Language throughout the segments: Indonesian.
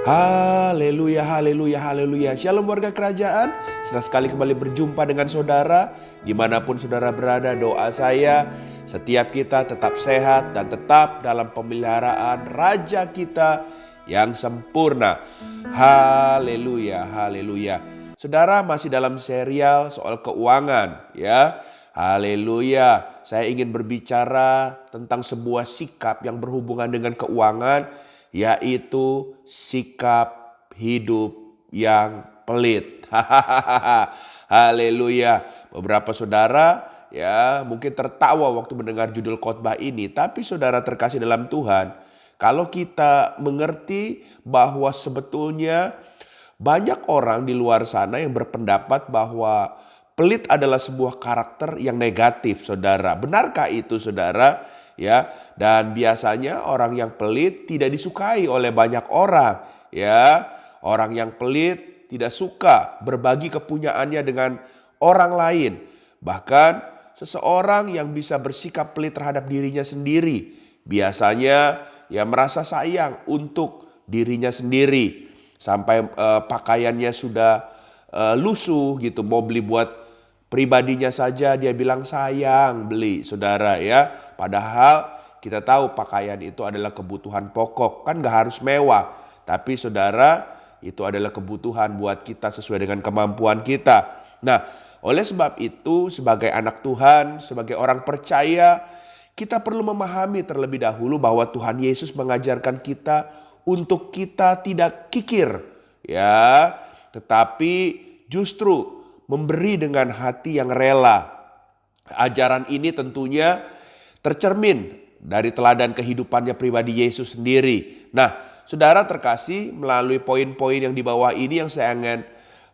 Haleluya, haleluya, haleluya. Shalom warga kerajaan. Senang sekali kembali berjumpa dengan saudara. Dimanapun saudara berada, doa saya setiap kita tetap sehat dan tetap dalam pemeliharaan Raja kita yang sempurna. Haleluya, haleluya. Saudara masih dalam serial soal keuangan ya. Haleluya. Saya ingin berbicara tentang sebuah sikap yang berhubungan dengan keuangan, yaitu sikap hidup yang pelit. Haleluya. Beberapa saudara ya mungkin tertawa waktu mendengar judul khotbah ini, tapi saudara terkasih dalam Tuhan, kalau kita mengerti bahwa sebetulnya banyak orang di luar sana yang berpendapat bahwa pelit adalah sebuah karakter yang negatif, saudara. Benarkah itu, saudara? Ya, dan biasanya orang yang pelit tidak disukai oleh banyak orang. Ya, orang yang pelit tidak suka berbagi kepunyaannya dengan orang lain. Bahkan seseorang yang bisa bersikap pelit terhadap dirinya sendiri, biasanya ya merasa sayang untuk dirinya sendiri. Sampai pakaiannya sudah lusuh gitu, mau beli buat pribadinya saja dia bilang sayang beli, saudara ya. Padahal kita tahu pakaian itu adalah kebutuhan pokok, kan gak harus mewah. Tapi saudara, itu adalah kebutuhan buat kita sesuai dengan kemampuan kita. Nah, oleh sebab itu sebagai anak Tuhan, sebagai orang percaya, kita perlu memahami terlebih dahulu bahwa Tuhan Yesus mengajarkan kita untuk kita tidak kikir ya, tetapi justru memberi dengan hati yang rela. Ajaran ini tentunya tercermin dari teladan kehidupannya pribadi Yesus sendiri. Nah, saudara terkasih, melalui poin-poin yang di bawah ini yang saya ingin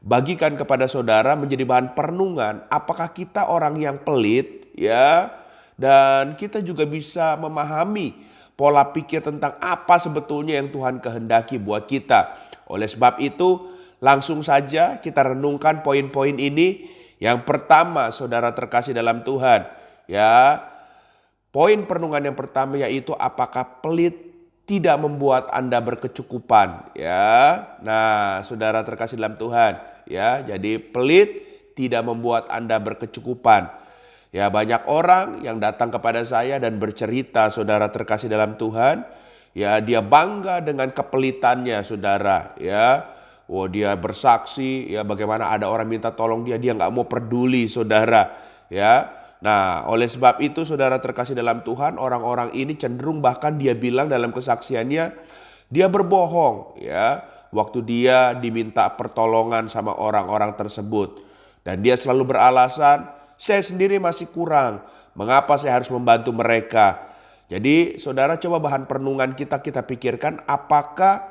bagikan kepada saudara menjadi bahan perenungan. Apakah kita orang yang pelit ya? Dan kita juga bisa memahami pola pikir tentang apa sebetulnya yang Tuhan kehendaki buat kita. Oleh sebab itu, langsung saja kita renungkan poin-poin ini. Yang pertama, saudara terkasih dalam Tuhan, ya. Poin perenungan yang pertama yaitu apakah pelit tidak membuat Anda berkecukupan, ya. Nah, saudara terkasih dalam Tuhan, ya. Jadi pelit tidak membuat Anda berkecukupan. Ya, banyak orang yang datang kepada saya dan bercerita, saudara terkasih dalam Tuhan, ya dia bangga dengan kepelitannya, saudara, ya. Oh, dia bersaksi ya bagaimana ada orang minta tolong dia nggak mau peduli, saudara, ya. Nah, oleh sebab itu saudara terkasih dalam Tuhan, orang-orang ini cenderung bahkan dia bilang dalam kesaksiannya dia berbohong ya waktu dia diminta pertolongan sama orang-orang tersebut. Dan dia selalu beralasan, saya sendiri masih kurang, mengapa saya harus membantu mereka? Jadi saudara, coba bahan perenungan kita pikirkan, apakah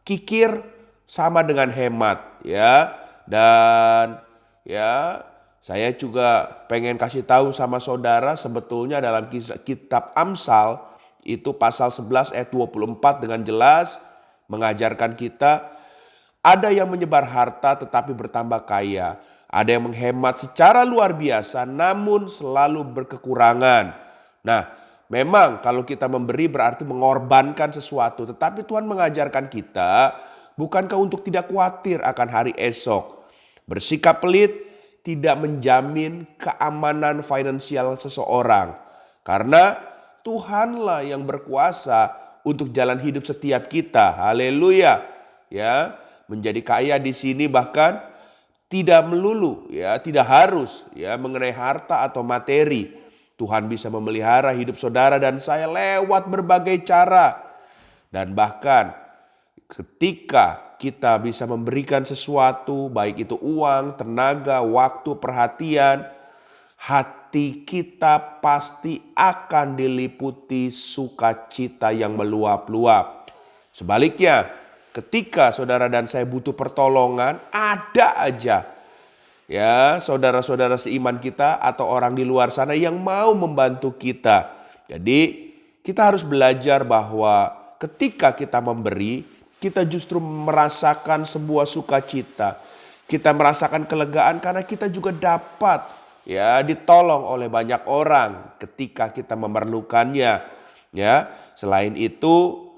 kikir sama dengan hemat ya? Dan ya saya juga pengen kasih tahu sama saudara, sebetulnya dalam kitab Amsal itu pasal 11 ayat 24 dengan jelas mengajarkan kita, ada yang menyebar harta tetapi bertambah kaya. Ada yang menghemat secara luar biasa namun selalu berkekurangan. Nah, memang kalau kita memberi berarti mengorbankan sesuatu. Tetapi Tuhan mengajarkan kita, bukankah untuk tidak khawatir akan hari esok. Bersikap pelit tidak menjamin keamanan finansial seseorang. Karena Tuhanlah yang berkuasa untuk jalan hidup setiap kita. Haleluya. Ya, menjadi kaya di sini bahkan tidak melulu ya, tidak harus ya mengenai harta atau materi. Tuhan bisa memelihara hidup saudara dan saya lewat berbagai cara. Dan bahkan ketika kita bisa memberikan sesuatu, baik itu uang, tenaga, waktu, perhatian, hati kita pasti akan diliputi sukacita yang meluap-luap. Sebaliknya, ketika saudara dan saya butuh pertolongan, ada aja ya saudara-saudara seiman kita atau orang di luar sana yang mau membantu kita. Jadi kita harus belajar bahwa ketika kita memberi, kita justru merasakan sebuah sukacita. Kita merasakan kelegaan karena kita juga dapat ya ditolong oleh banyak orang ketika kita memerlukannya. Ya, selain itu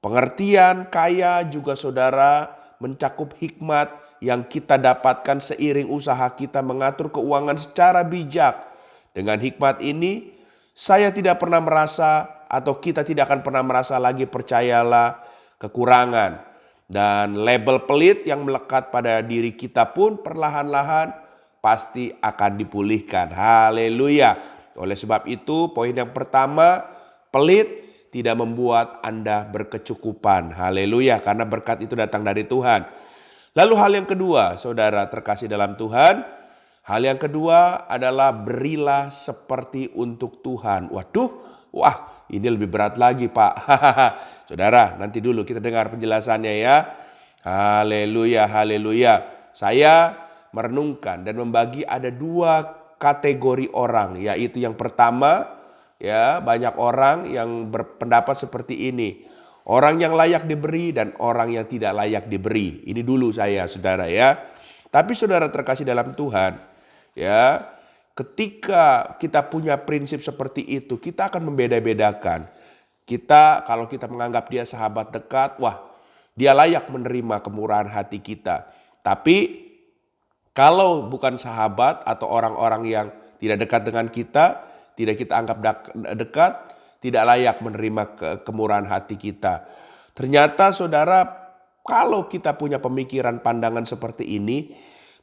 Pengertian kaya juga saudara mencakup hikmat yang kita dapatkan seiring usaha kita mengatur keuangan secara bijak. Dengan hikmat ini, saya tidak pernah merasa atau kita tidak akan pernah merasa lagi percayalah kekurangan. Dan label pelit yang melekat pada diri kita pun perlahan-lahan pasti akan dipulihkan. Haleluya. Oleh sebab itu, poin yang pertama, pelit tidak membuat Anda berkecukupan. Haleluya, karena berkat itu datang dari Tuhan. Lalu hal yang kedua, saudara terkasih dalam Tuhan, hal yang kedua adalah berilah seperti untuk Tuhan. Ini lebih berat lagi, Pak. Saudara, nanti dulu kita dengar penjelasannya ya. Haleluya, haleluya. Saya merenungkan dan membagi ada dua kategori orang, yaitu yang pertama, ya, banyak orang yang berpendapat seperti ini. Orang yang layak diberi dan orang yang tidak layak diberi. Ini dulu saya, saudara ya. Tapi saudara terkasih dalam Tuhan, ya, ketika kita punya prinsip seperti itu, kita akan membeda-bedakan. Kalau kita menganggap dia sahabat dekat, dia layak menerima kemurahan hati kita. Tapi kalau bukan sahabat atau orang-orang yang tidak dekat dengan kita, tidak kita anggap dekat, tidak layak menerima kemurahan hati kita. Ternyata saudara, kalau kita punya pemikiran pandangan seperti ini,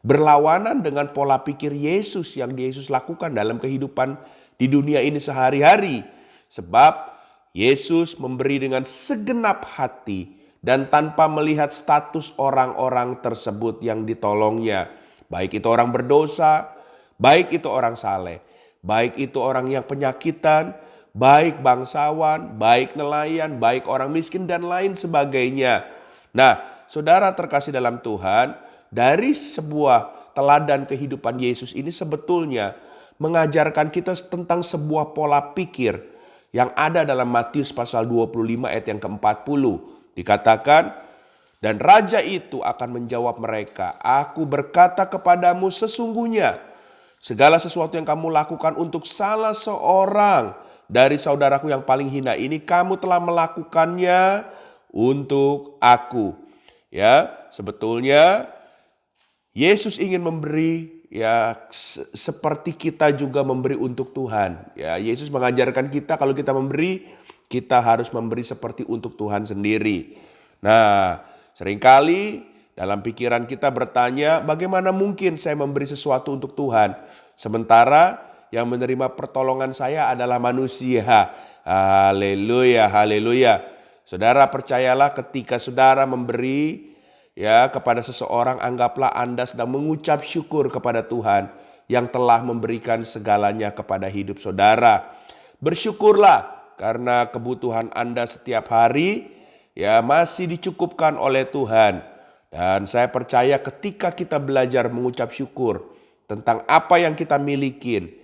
berlawanan dengan pola pikir Yesus yang Yesus lakukan dalam kehidupan di dunia ini sehari-hari. Sebab Yesus memberi dengan segenap hati dan tanpa melihat status orang-orang tersebut yang ditolongnya. Baik itu orang berdosa, baik itu orang saleh, baik itu orang yang penyakitan, baik bangsawan, baik nelayan, baik orang miskin dan lain sebagainya. Nah, saudara terkasih dalam Tuhan, dari sebuah teladan kehidupan Yesus ini sebetulnya mengajarkan kita tentang sebuah pola pikir yang ada dalam Matius pasal 25 ayat yang ke-40. Dikatakan, dan raja itu akan menjawab mereka, aku berkata kepadamu sesungguhnya, segala sesuatu yang kamu lakukan untuk salah seorang dari saudaraku yang paling hina ini, kamu telah melakukannya untuk aku. Ya, sebetulnya Yesus ingin memberi, ya, seperti kita juga memberi untuk Tuhan. Ya, Yesus mengajarkan kita kalau kita memberi, kita harus memberi seperti untuk Tuhan sendiri. Nah, seringkali dalam pikiran kita bertanya, bagaimana mungkin saya memberi sesuatu untuk Tuhan, sementara yang menerima pertolongan saya adalah manusia. Haleluya, haleluya. Saudara percayalah, ketika saudara memberi, ya, kepada seseorang, anggaplah Anda sedang mengucap syukur kepada Tuhan yang telah memberikan segalanya kepada hidup saudara. Bersyukurlah karena kebutuhan Anda setiap hari, ya, masih dicukupkan oleh Tuhan. Dan saya percaya ketika kita belajar mengucap syukur tentang apa yang kita miliki,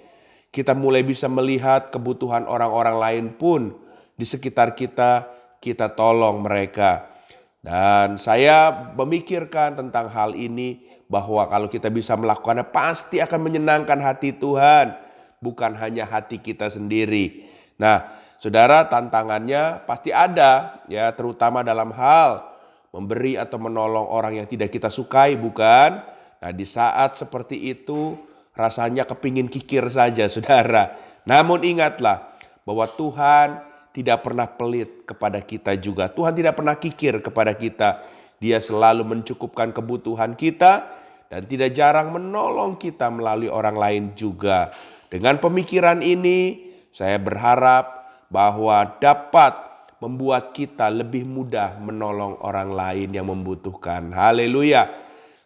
kita mulai bisa melihat kebutuhan orang-orang lain pun di sekitar kita, kita tolong mereka. Dan saya memikirkan tentang hal ini, bahwa kalau kita bisa melakukannya pasti akan menyenangkan hati Tuhan, bukan hanya hati kita sendiri. Nah, saudara, tantangannya pasti ada, ya, terutama dalam hal memberi atau menolong orang yang tidak kita sukai, bukan? Nah, di saat seperti itu rasanya kepingin kikir saja, saudara. Namun ingatlah bahwa Tuhan tidak pernah pelit kepada kita juga. Tuhan tidak pernah kikir kepada kita. Dia selalu mencukupkan kebutuhan kita dan tidak jarang menolong kita melalui orang lain juga. Dengan pemikiran ini, saya berharap bahwa dapat membuat kita lebih mudah menolong orang lain yang membutuhkan. Haleluya.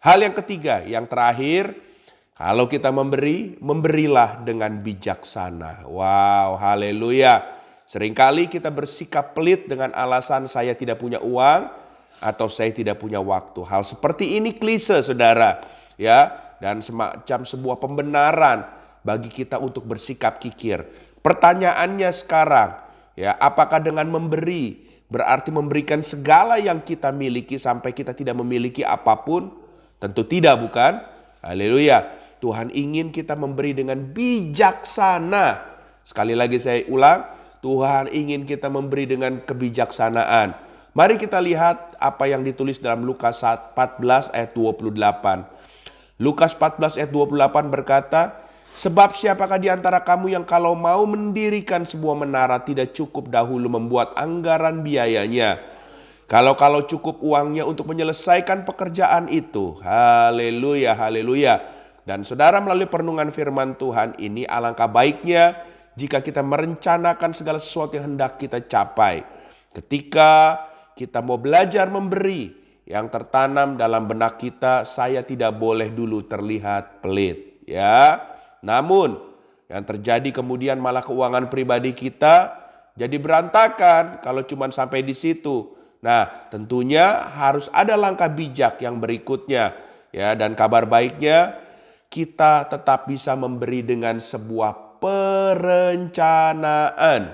Hal yang ketiga, yang terakhir, kalau kita memberi, memberilah dengan bijaksana. Wow, haleluya. Seringkali kita bersikap pelit dengan alasan saya tidak punya uang atau saya tidak punya waktu. Hal seperti ini klise, saudara, ya, dan semacam sebuah pembenaran bagi kita untuk bersikap kikir. Pertanyaannya sekarang, ya, apakah dengan memberi berarti memberikan segala yang kita miliki sampai kita tidak memiliki apapun? Tentu tidak, bukan? Haleluya. Tuhan ingin kita memberi dengan bijaksana. Sekali lagi saya ulang, Tuhan ingin kita memberi dengan kebijaksanaan. Mari kita lihat apa yang ditulis dalam Lukas 14 ayat 28. Lukas 14 ayat 28 berkata, "Sebab siapakah di antara kamu yang kalau mau mendirikan sebuah menara tidak cukup dahulu membuat anggaran biayanya. Kalau cukup uangnya untuk menyelesaikan pekerjaan itu." Haleluya, haleluya. Dan saudara, melalui perenungan firman Tuhan ini, alangkah baiknya jika kita merencanakan segala sesuatu yang hendak kita capai. Ketika kita mau belajar memberi, yang tertanam dalam benak kita, saya tidak boleh dulu terlihat pelit, ya. Namun yang terjadi kemudian malah keuangan pribadi kita jadi berantakan kalau cuma sampai di situ. Nah, tentunya harus ada langkah bijak yang berikutnya, ya. Dan kabar baiknya, kita tetap bisa memberi dengan sebuah perencanaan,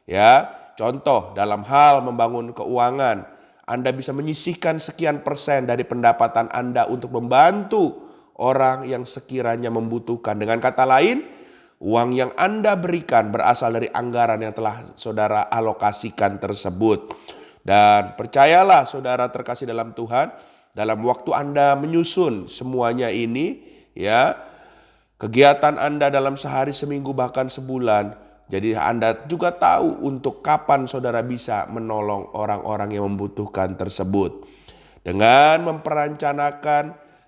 ya. Contoh dalam hal membangun keuangan, Anda bisa menyisihkan sekian persen dari pendapatan Anda untuk membantu orang yang sekiranya membutuhkan. Dengan kata lain, uang yang Anda berikan berasal dari anggaran yang telah saudara alokasikan tersebut. Dan percayalah saudara terkasih dalam Tuhan, dalam waktu Anda menyusun semuanya ini, ya, kegiatan Anda dalam sehari, seminggu, bahkan sebulan, jadi Anda juga tahu untuk kapan saudara bisa menolong orang-orang yang membutuhkan tersebut. Dengan memperencanakan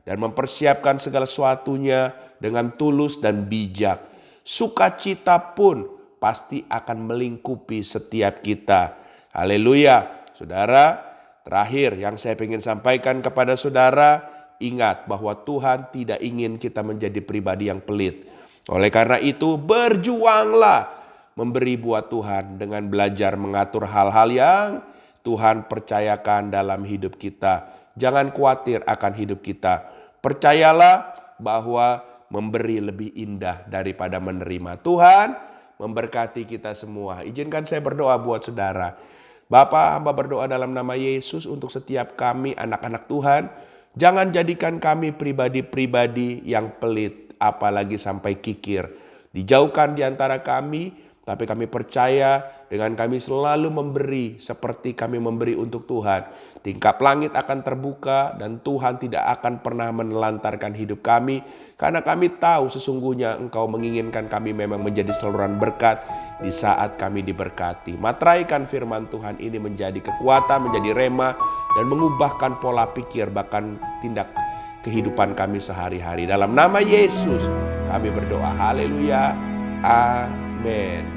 dan mempersiapkan segala sesuatunya dengan tulus dan bijak, sukacita pun pasti akan melingkupi setiap kita. Haleluya. Saudara, terakhir yang saya ingin sampaikan kepada saudara, ingat bahwa Tuhan tidak ingin kita menjadi pribadi yang pelit. Oleh karena itu, berjuanglah memberi buat Tuhan dengan belajar mengatur hal-hal yang Tuhan percayakan dalam hidup kita. Jangan khawatir akan hidup kita. Percayalah bahwa memberi lebih indah daripada menerima. Tuhan memberkati kita semua. Izinkan saya berdoa buat saudara. Bapa, hamba berdoa dalam nama Yesus untuk setiap kami anak-anak Tuhan. Jangan jadikan kami pribadi-pribadi yang pelit, apalagi sampai kikir. Dijauhkan di antara kami, tapi kami percaya dengan kami selalu memberi seperti kami memberi untuk Tuhan. Tingkap langit akan terbuka dan Tuhan tidak akan pernah menelantarkan hidup kami. Karena kami tahu sesungguhnya Engkau menginginkan kami memang menjadi saluran berkat di saat kami diberkati. Materaikan firman Tuhan ini menjadi kekuatan, menjadi rema, dan mengubahkan pola pikir bahkan tindak kehidupan kami sehari-hari. Dalam nama Yesus kami berdoa. Haleluya. Amin.